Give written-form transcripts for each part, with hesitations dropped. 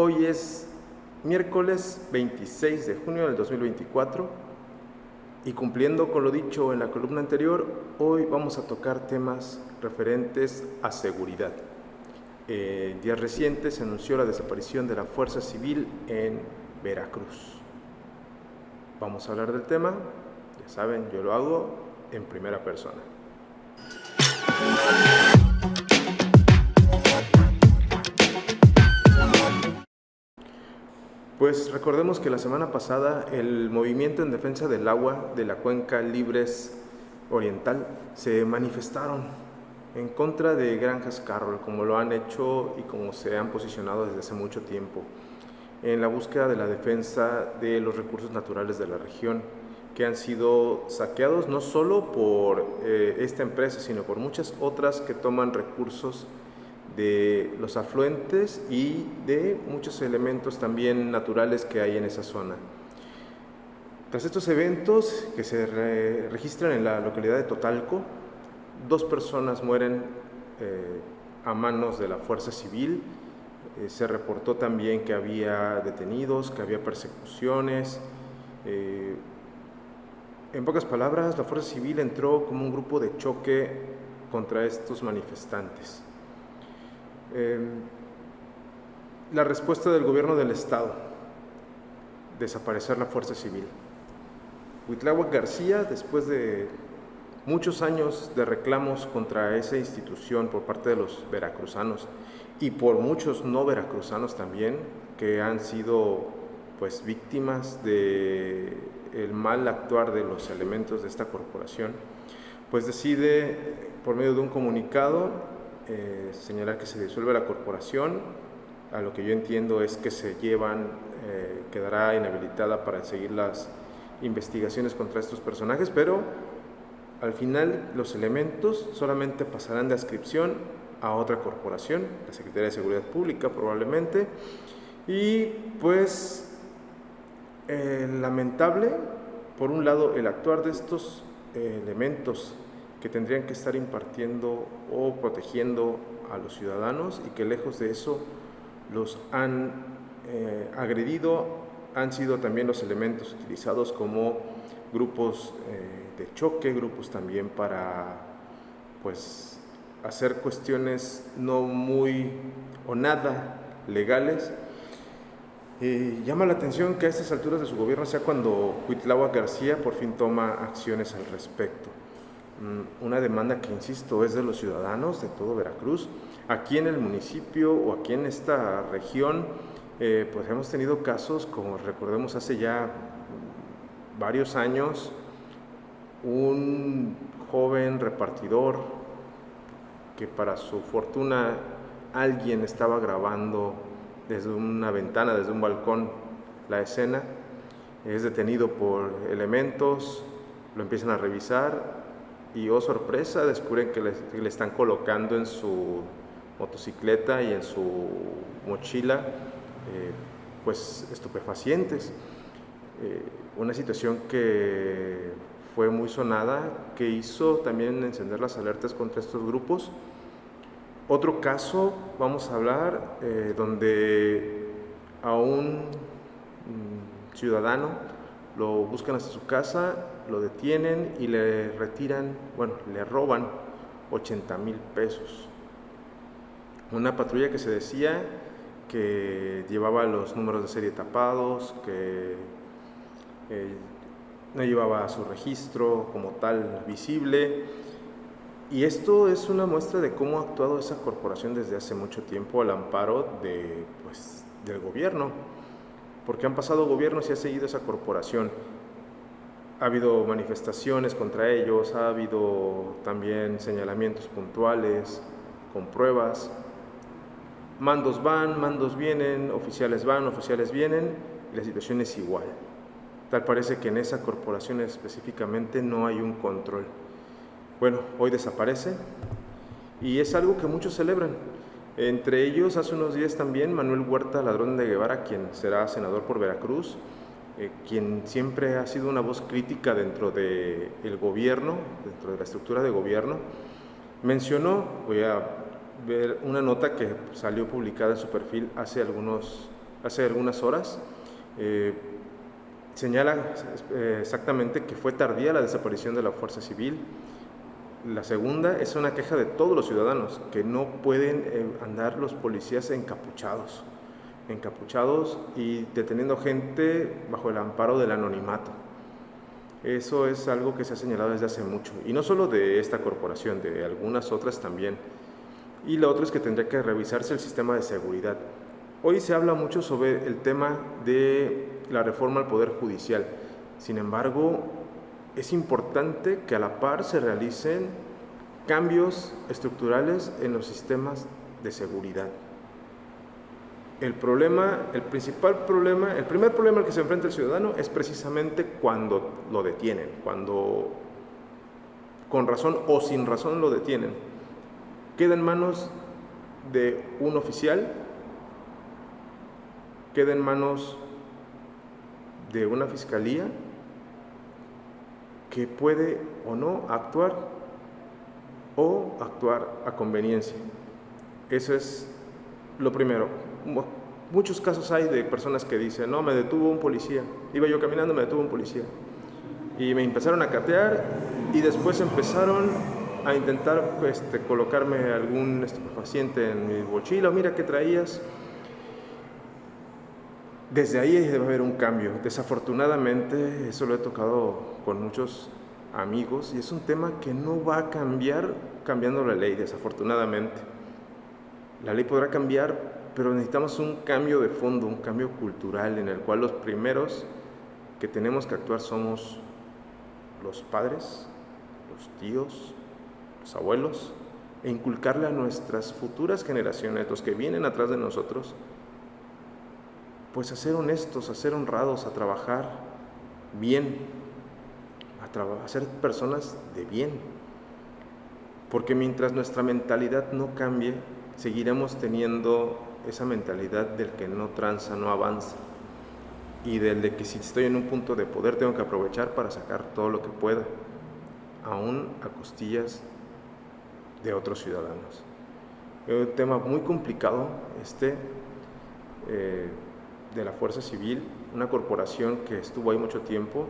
Hoy es miércoles 26 de junio del 2024 y cumpliendo con lo dicho en la columna anterior, hoy vamos a tocar temas referentes a seguridad. En días recientes se anunció la desaparición de la Fuerza Civil en Veracruz. Vamos a hablar del tema, ya saben, yo lo hago en primera persona. Pues recordemos que la semana pasada el movimiento en defensa del agua de la Cuenca Libres Oriental se manifestaron en contra de Granjas Carroll, como lo han hecho y como se han posicionado desde hace mucho tiempo, en la búsqueda de la defensa de los recursos naturales de la región, que han sido saqueados no solo por esta empresa, sino por muchas otras que toman recursos de los afluentes y de muchos elementos también naturales que hay en esa zona. Tras estos eventos que se registran en la localidad de Totalco, 2 personas mueren a manos de la Fuerza Civil. Se reportó también que había detenidos, que había persecuciones. En pocas palabras, la Fuerza Civil entró como un grupo de choque contra estos manifestantes. La respuesta del gobierno del estado: desaparecer la Fuerza Civil. Cuitláhuac García, después de muchos años de reclamos contra esa institución por parte de los veracruzanos y por muchos no veracruzanos también, que han sido pues víctimas de el mal actuar de los elementos de esta corporación, pues decide, por medio de un comunicado, señalar que se disuelve la corporación. A lo que yo entiendo es que se quedará inhabilitada para seguir las investigaciones contra estos personajes, pero al final los elementos solamente pasarán de adscripción a otra corporación, la Secretaría de Seguridad Pública probablemente, y pues lamentable, por un lado, el actuar de estos elementos que tendrían que estar impartiendo o protegiendo a los ciudadanos y que lejos de eso los han agredido, han sido también los elementos utilizados como grupos de choque, grupos también para pues hacer cuestiones no muy o nada legales. Llama la atención que a estas alturas de su gobierno sea cuando Cuitláhuac García por fin toma acciones al respecto. Una demanda que, insisto, es de los ciudadanos de todo Veracruz. Aquí en el municipio o aquí en esta región, pues hemos tenido casos, como recordemos hace ya varios años, un joven repartidor que para su fortuna alguien estaba grabando desde una ventana, desde un balcón, la escena, es detenido por elementos, lo empiezan a revisar y, oh sorpresa, descubren que le están colocando en su motocicleta y en su mochila pues estupefacientes. Una situación que fue muy sonada, que hizo también encender las alertas contra estos grupos. Otro caso, vamos a hablar, donde a un ciudadano lo buscan hasta su casa, lo detienen y le roban 80,000 pesos. Una patrulla que se decía que llevaba los números de serie tapados, que no llevaba su registro como tal visible. Y esto es una muestra de cómo ha actuado esa corporación desde hace mucho tiempo al amparo del gobierno, porque han pasado gobiernos y ha seguido esa corporación. Ha habido manifestaciones contra ellos, ha habido también señalamientos puntuales, con pruebas. Mandos van, mandos vienen, oficiales van, oficiales vienen, y la situación es igual. Tal parece que en esa corporación específicamente no hay un control. Bueno, hoy desaparece y es algo que muchos celebran. Entre ellos, hace unos días también, Manuel Huerta Ladrón de Guevara, quien será senador por Veracruz, quien siempre ha sido una voz crítica dentro del gobierno, dentro de la estructura de gobierno, mencionó, voy a ver una nota que salió publicada en su perfil hace algunos hace algunas horas, señala exactamente que fue tardía la desaparición de la Fuerza Civil. La segunda es una queja de todos los ciudadanos, que no pueden andar los policías encapuchados y deteniendo gente bajo el amparo del anonimato. Eso es algo que se ha señalado desde hace mucho, y no solo de esta corporación, de algunas otras también. Y lo otro es que tendría que revisarse el sistema de seguridad. Hoy se habla mucho sobre el tema de la reforma al Poder Judicial. Sin embargo, es importante que a la par se realicen cambios estructurales en los sistemas de seguridad. El primer problema al que se enfrenta el ciudadano es precisamente cuando lo detienen, cuando con razón o sin razón lo detienen. Queda en manos de un oficial, queda en manos de una fiscalía que puede o no actuar a conveniencia. Eso es lo primero. Muchos casos hay de personas que dicen, no, me detuvo un policía, iba yo caminando, me detuvo un policía, y me empezaron a catear, y después empezaron a intentar colocarme algún estupefaciente en mi mochila, mira qué traías. Desde ahí debe haber un cambio. Desafortunadamente, eso lo he tocado con muchos amigos, y es un tema que no va a cambiar cambiando la ley, desafortunadamente. La ley podrá cambiar, pero necesitamos un cambio de fondo, un cambio cultural, en el cual los primeros que tenemos que actuar somos los padres, los tíos, los abuelos, e inculcarle a nuestras futuras generaciones, los que vienen atrás de nosotros, pues a ser honestos, a ser honrados, a trabajar bien, a ser personas de bien. Porque mientras nuestra mentalidad no cambie, seguiremos teniendo esa mentalidad del que no tranza, no avanza, y del de que si estoy en un punto de poder tengo que aprovechar para sacar todo lo que pueda, aún a costillas de otros ciudadanos. Es un tema muy complicado de la Fuerza Civil, una corporación que estuvo ahí mucho tiempo,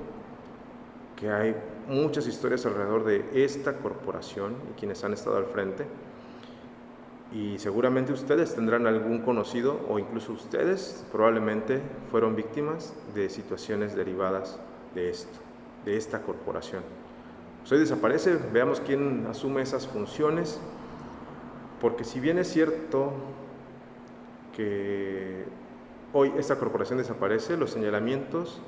que hay muchas historias alrededor de esta corporación y quienes han estado al frente. Y seguramente ustedes tendrán algún conocido, o incluso ustedes probablemente fueron víctimas de situaciones derivadas de esta corporación. Pues hoy desaparece, veamos quién asume esas funciones, porque si bien es cierto que hoy esta corporación desaparece, los señalamientos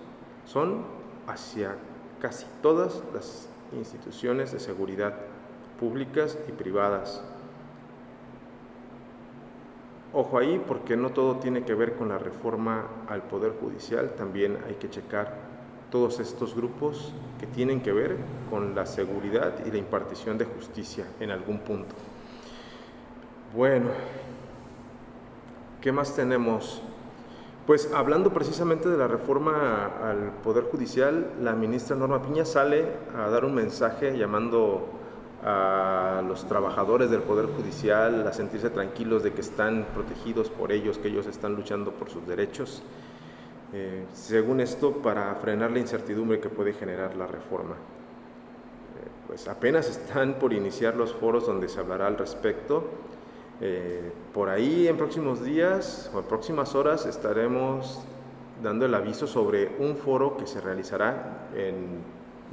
son hacia casi todas las instituciones de seguridad públicas y privadas. Ojo ahí, porque no todo tiene que ver con la reforma al Poder Judicial, también hay que checar todos estos grupos que tienen que ver con la seguridad y la impartición de justicia en algún punto. Bueno, ¿qué más tenemos? Pues hablando precisamente de la reforma al Poder Judicial, la ministra Norma Piña sale a dar un mensaje llamando a los trabajadores del Poder Judicial a sentirse tranquilos de que están protegidos por ellos, que ellos están luchando por sus derechos, según esto, para frenar la incertidumbre que puede generar la reforma. Pues apenas están por iniciar los foros donde se hablará al respecto. Por ahí en próximos días o en próximas horas estaremos dando el aviso sobre un foro que se realizará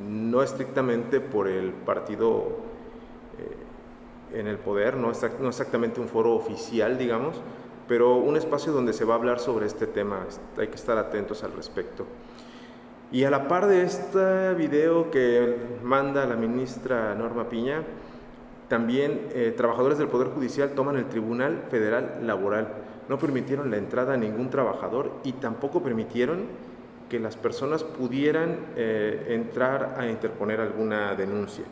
no estrictamente por el partido en el poder, no exactamente un foro oficial, digamos, pero un espacio donde se va a hablar sobre este tema. Hay que estar atentos al respecto. Y a la par de este video que manda la ministra Norma Piña, también trabajadores del Poder Judicial toman el Tribunal Federal Laboral. No permitieron la entrada a ningún trabajador y tampoco permitieron que las personas pudieran entrar a interponer alguna denuncia.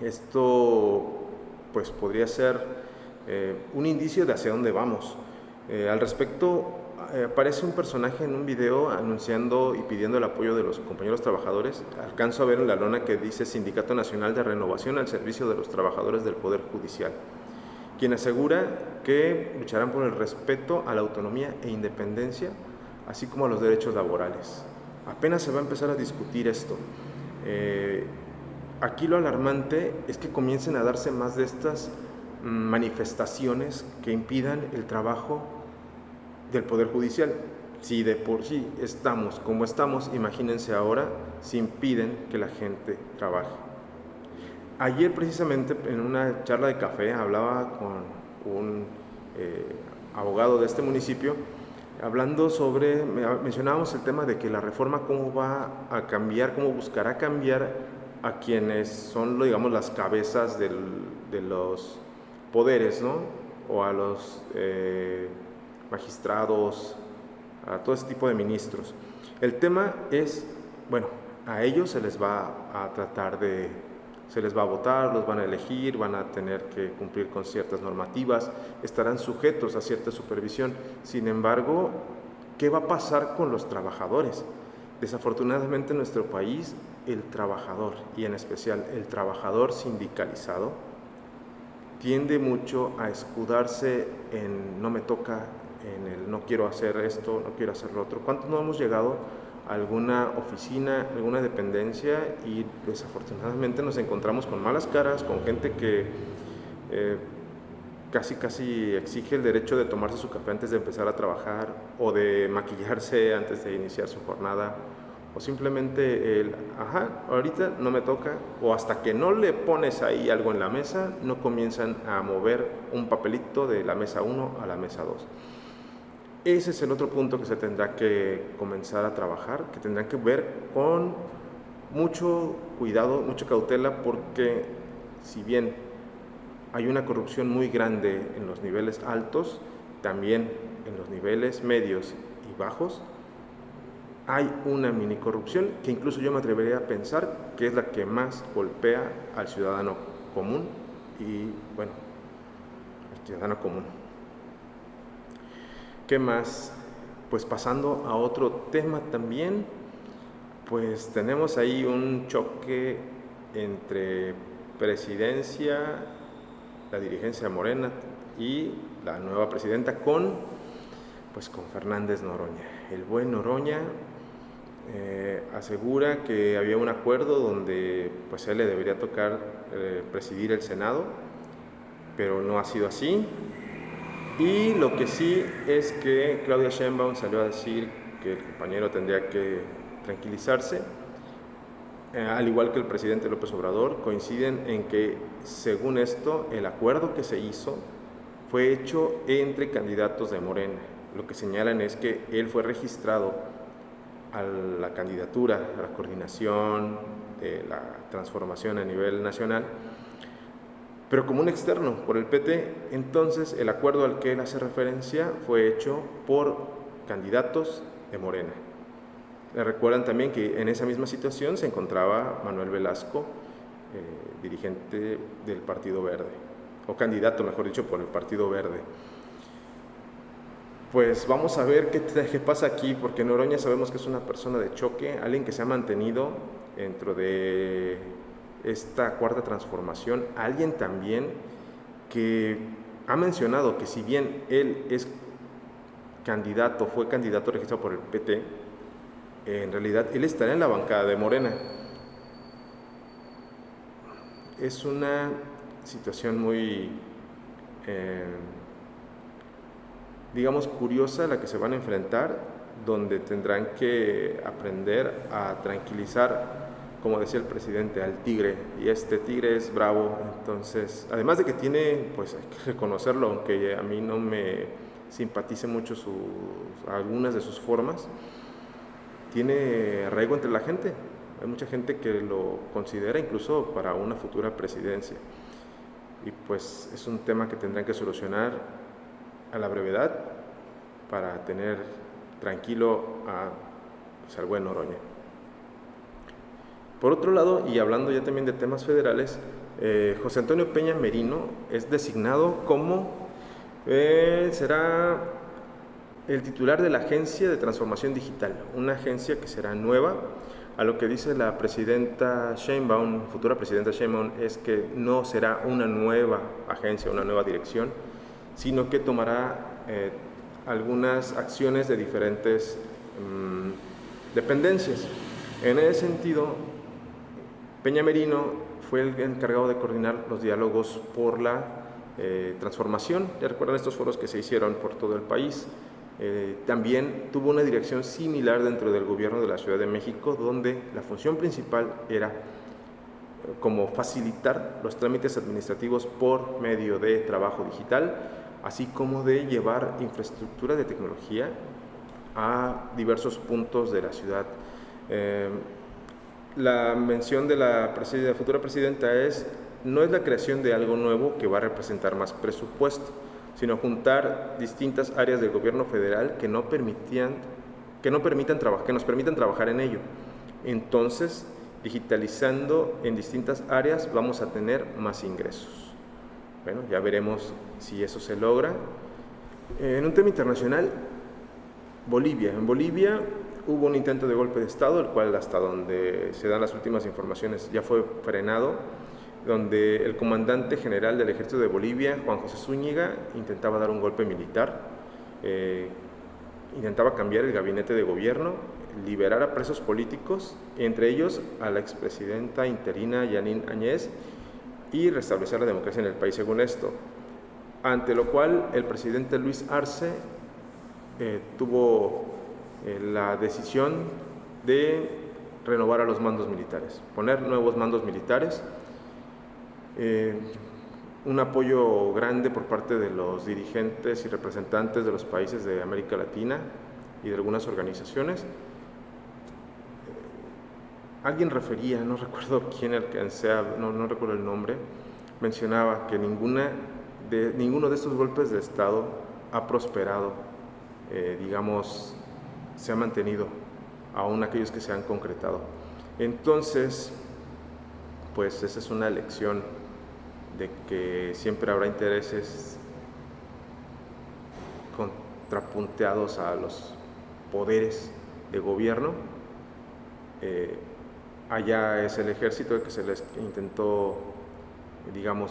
Esto pues podría ser un indicio de hacia dónde vamos. Al respecto, aparece un personaje en un video anunciando y pidiendo el apoyo de los compañeros trabajadores. Alcanzo a ver en la lona que dice Sindicato Nacional de Renovación al Servicio de los Trabajadores del Poder Judicial. quien asegura que lucharán por el respeto a la autonomía e independencia, así como a los derechos laborales. Apenas se va a empezar a discutir esto. Aquí lo alarmante es que comiencen a darse más de estas manifestaciones que impidan el trabajo del Poder Judicial. Si de por sí estamos como estamos, imagínense ahora si impiden que la gente trabaje. Ayer precisamente en una charla de café hablaba con un abogado de este municipio, hablando sobre, mencionábamos el tema de que la reforma cómo va a cambiar, cómo buscará cambiar a quienes son, digamos, las cabezas de los poderes, ¿no? O a los magistrados, a todo ese tipo de ministros. El tema es, bueno, a ellos se les va a tratar se les va a votar, los van a elegir, van a tener que cumplir con ciertas normativas, estarán sujetos a cierta supervisión. Sin embargo, ¿qué va a pasar con los trabajadores? Desafortunadamente en nuestro país, el trabajador, y en especial el trabajador sindicalizado, tiende mucho a escudarse en no me toca, en el no quiero hacer esto, no quiero hacer lo otro. ¿Cuántos no hemos llegado a alguna oficina, alguna dependencia y desafortunadamente nos encontramos con malas caras, con gente que casi exige el derecho de tomarse su café antes de empezar a trabajar o de maquillarse antes de iniciar su jornada, o simplemente ahorita no me toca, o hasta que no le pones ahí algo en la mesa, no comienzan a mover un papelito de la mesa 1 a la mesa 2. Ese es el otro punto que se tendrá que comenzar a trabajar, que tendrán que ver con mucho cuidado, mucha cautela, porque si bien hay una corrupción muy grande en los niveles altos, también en los niveles medios y bajos hay una mini corrupción que incluso yo me atrevería a pensar que es la que más golpea al ciudadano común y, bueno, al ciudadano común. ¿Qué más? Pues pasando a otro tema también, pues tenemos ahí un choque entre presidencia, la dirigencia Morena y la nueva presidenta con Fernández Noroña. El buen Noroña asegura que había un acuerdo donde pues él le debería tocar presidir el Senado, pero no ha sido así. Y lo que sí es que Claudia Sheinbaum salió a decir que el compañero tendría que tranquilizarse, al igual que el presidente López Obrador, coinciden en que, según esto, el acuerdo que se hizo fue hecho entre candidatos de Morena. Lo que señalan es que él fue registrado a la candidatura, a la coordinación de la transformación a nivel nacional, pero como un externo por el PT. Entonces el acuerdo al que él hace referencia fue hecho por candidatos de Morena. Le recuerdan también que en esa misma situación se encontraba Manuel Velasco, dirigente del Partido Verde, o candidato, mejor dicho, por el Partido Verde. Pues vamos a ver qué pasa aquí, porque Noroña sabemos que es una persona de choque, alguien que se ha mantenido dentro de esta cuarta transformación, alguien también que ha mencionado que si bien él es candidato, fue candidato registrado por el PT, en realidad él estará en la bancada de Morena. Es una situación muy, digamos, curiosa la que se van a enfrentar, donde tendrán que aprender a tranquilizar, como decía el presidente, al tigre, y este tigre es bravo. Entonces, además de que tiene, pues hay que reconocerlo, aunque a mí no me simpatice mucho algunas de sus formas, tiene arraigo entre la gente. Hay mucha gente que lo considera incluso para una futura presidencia, y pues es un tema que tendrán que solucionar a la brevedad para tener tranquilo al buen Noroña. Por otro lado, y hablando ya también de temas federales, José Antonio Peña Merino es designado como será el titular de la Agencia de Transformación Digital, una agencia que será nueva, a lo que dice la presidenta Sheinbaum, futura presidenta Sheinbaum, es que no será una nueva agencia, una nueva dirección, sino que tomará algunas acciones de diferentes dependencias. En ese sentido, Peña Merino fue el encargado de coordinar los diálogos por la transformación. Ya recuerdan estos foros que se hicieron por todo el país. También tuvo una dirección similar dentro del gobierno de la Ciudad de México, donde la función principal era como facilitar los trámites administrativos por medio de trabajo digital, así como de llevar infraestructura de tecnología a diversos puntos de la ciudad. La mención de la futura presidenta no es la creación de algo nuevo que va a representar más presupuesto, sino juntar distintas áreas del gobierno federal que nos permitan trabajar en ello. Entonces, digitalizando en distintas áreas vamos a tener más ingresos. Bueno, ya veremos si eso se logra. En un tema internacional, Bolivia. En Bolivia hubo un intento de golpe de Estado, el cual hasta donde se dan las últimas informaciones ya fue frenado, donde el comandante general del ejército de Bolivia, Juan José Zúñiga, intentaba dar un golpe militar, intentaba cambiar el gabinete de gobierno, liberar a presos políticos, entre ellos a la expresidenta interina Yanine Áñez, y restablecer la democracia en el país según esto. Ante lo cual el presidente Luis Arce tuvo la decisión de renovar a los mandos militares, poner nuevos mandos militares, un apoyo grande por parte de los dirigentes y representantes de los países de América Latina y de algunas organizaciones. Alguien refería, no recuerdo quién no recuerdo el nombre, mencionaba que ninguno de estos golpes de Estado ha prosperado, se ha mantenido, aún aquellos que se han concretado. Entonces, pues esa es una lección de que siempre habrá intereses contrapunteados a los poderes de gobierno. Allá es el ejército el que se les intentó,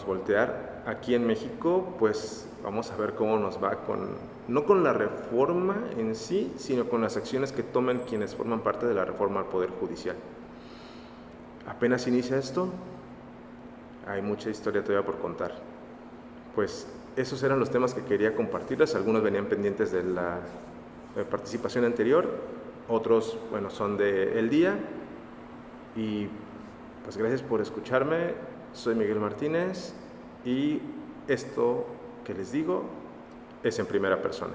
voltear. Aquí en México, pues vamos a ver cómo nos va no con la reforma en sí, sino con las acciones que tomen quienes forman parte de la reforma al Poder Judicial. Apenas inicia esto, hay mucha historia todavía por contar. Pues esos eran los temas que quería compartirles. Algunos venían pendientes de la participación anterior, otros, son del día. Y pues gracias por escucharme. Soy Miguel Martínez y esto que les digo es en primera persona.